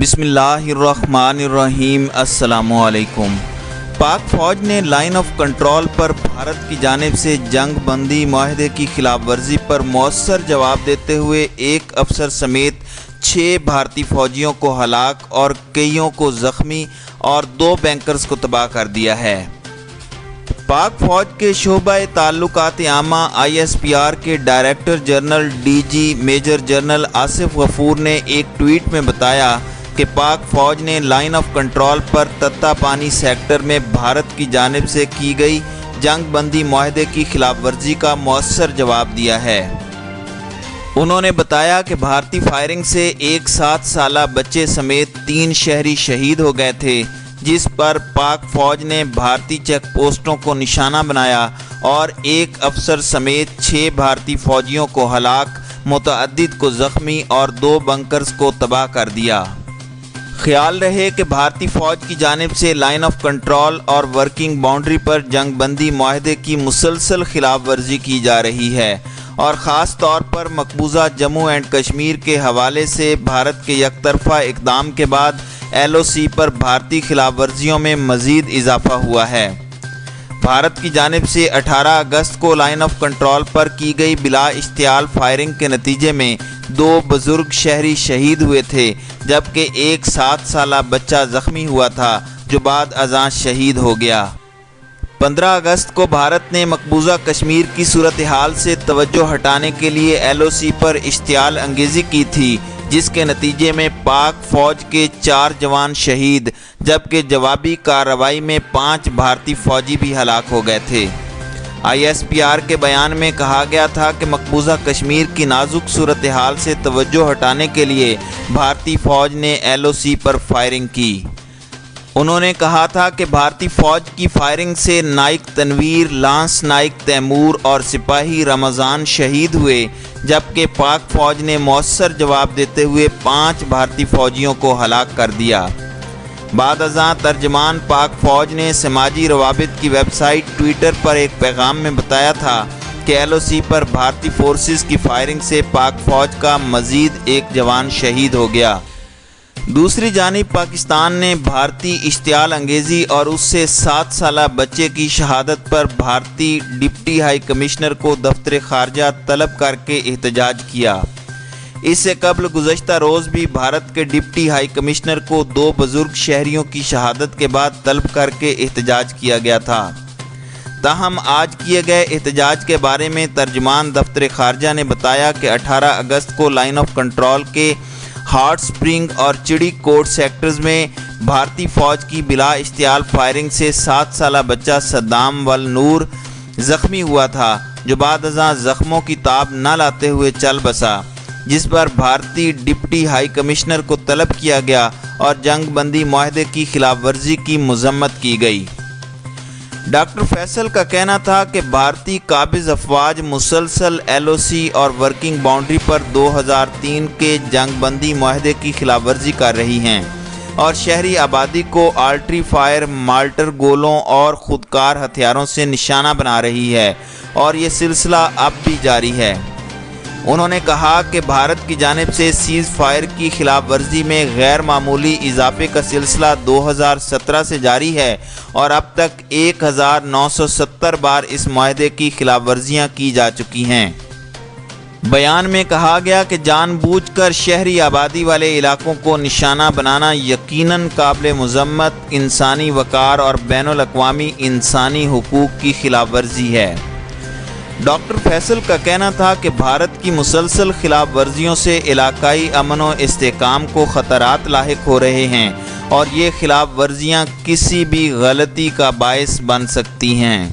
بسم اللہ الرحمن الرحیم۔ السلام علیکم۔ پاک فوج نے لائن آف کنٹرول پر بھارت کی جانب سے جنگ بندی معاہدے کی خلاف ورزی پر مؤثر جواب دیتے ہوئے ایک افسر سمیت 6 بھارتی فوجیوں کو ہلاک اور کئیوں کو زخمی اور 2 بینکرز کو تباہ کر دیا ہے۔ پاک فوج کے شعبہ تعلقات عامہ ISPR کے director general DG major general Asif Ghafoor نے ایک ٹویٹ میں بتایا کہ پاک فوج نے لائن آف کنٹرول پر تتا پانی سیکٹر میں بھارت کی جانب سے کی گئی جنگ بندی معاہدے کی خلاف ورزی کا مؤثر جواب دیا ہے۔ انہوں نے بتایا کہ بھارتی فائرنگ سے ایک 7 سالہ بچے سمیت 3 شہری شہید ہو گئے تھے، جس پر پاک فوج نے بھارتی چیک پوسٹوں کو نشانہ بنایا اور ایک افسر سمیت 6 بھارتی فوجیوں کو ہلاک، متعدد کو زخمی اور 2 بنکرز کو تباہ کر دیا۔ خیال رہے کہ بھارتی فوج کی جانب سے لائن آف کنٹرول اور ورکنگ باؤنڈری پر جنگ بندی معاہدے کی مسلسل خلاف ورزی کی جا رہی ہے اور خاص طور پر مقبوضہ جموں اینڈ کشمیر کے حوالے سے بھارت کے یک طرفہ اقدام کے بعد LOC پر بھارتی خلاف ورزیوں میں مزید اضافہ ہوا ہے۔ بھارت کی جانب سے 18 اگست کو لائن آف کنٹرول پر کی گئی بلا اشتعال فائرنگ کے نتیجے میں 2 بزرگ شہری شہید ہوئے تھے، جبکہ ایک 7 سالہ بچہ زخمی ہوا تھا جو بعد ازاں شہید ہو گیا۔ 15 اگست کو بھارت نے مقبوضہ کشمیر کی صورتحال سے توجہ ہٹانے کے لیے LOC پر اشتعال انگیزی کی تھی، جس کے نتیجے میں پاک فوج کے 4 جوان شہید جبکہ جوابی کارروائی میں 5 بھارتی فوجی بھی ہلاک ہو گئے تھے۔ ISPR کے بیان میں کہا گیا تھا کہ مقبوضہ کشمیر کی نازک صورتحال سے توجہ ہٹانے کے لیے بھارتی فوج نے LOC پر فائرنگ کی۔ انہوں نے کہا تھا کہ بھارتی فوج کی فائرنگ سے نائک تنویر، لانس نائک تیمور اور سپاہی رمضان شہید ہوئے، جبکہ پاک فوج نے مؤثر جواب دیتے ہوئے 5 بھارتی فوجیوں کو ہلاک کر دیا۔ بعد ازاں ترجمان پاک فوج نے سماجی روابط کی ویب سائٹ ٹویٹر پر ایک پیغام میں بتایا تھا کہ LOC پر بھارتی فورسز کی فائرنگ سے پاک فوج کا مزید ایک جوان شہید ہو گیا۔ دوسری جانب پاکستان نے بھارتی اشتعال انگیزی اور اس سے 7 سالہ بچے کی شہادت پر بھارتی ڈپٹی ہائی کمشنر کو دفتر خارجہ طلب کر کے احتجاج کیا۔ اس سے قبل گزشتہ روز بھی بھارت کے ڈپٹی ہائی کمشنر کو 2 بزرگ شہریوں کی شہادت کے بعد طلب کر کے احتجاج کیا گیا تھا۔ تاہم آج کیے گئے احتجاج کے بارے میں ترجمان دفتر خارجہ نے بتایا کہ 18 اگست کو لائن آف کنٹرول کے ہاٹ سپرنگ اور چڑی کوٹ سیکٹرز میں بھارتی فوج کی بلا اشتعال فائرنگ سے 7 سالہ بچہ صدام والنور زخمی ہوا تھا، جو بعد ازاں زخموں کی تاب نہ لاتے ہوئے چل بسا، جس پر بھارتی ڈپٹی ہائی کمشنر کو طلب کیا گیا اور جنگ بندی معاہدے کی خلاف ورزی کی مذمت کی گئی۔ ڈاکٹر فیصل کا کہنا تھا کہ بھارتی قابض افواج مسلسل LOC اور ورکنگ باؤنڈری پر 2003 کے جنگ بندی معاہدے کی خلاف ورزی کر رہی ہیں اور شہری آبادی کو آرٹری فائر، مارٹر گولوں اور خودکار ہتھیاروں سے نشانہ بنا رہی ہے اور یہ سلسلہ اب بھی جاری ہے۔ انہوں نے کہا کہ بھارت کی جانب سے سیز فائر کی خلاف ورزی میں غیر معمولی اضافے کا سلسلہ 2017 سے جاری ہے اور اب تک 1970 بار اس معاہدے کی خلاف ورزیاں کی جا چکی ہیں۔ بیان میں کہا گیا کہ جان بوجھ کر شہری آبادی والے علاقوں کو نشانہ بنانا یقیناً قابل مذمت، انسانی وقار اور بین الاقوامی انسانی حقوق کی خلاف ورزی ہے۔ ڈاکٹر فیصل کا کہنا تھا کہ بھارت کی مسلسل خلاف ورزیوں سے علاقائی امن و استحکام کو خطرات لاحق ہو رہے ہیں اور یہ خلاف ورزیاں کسی بھی غلطی کا باعث بن سکتی ہیں۔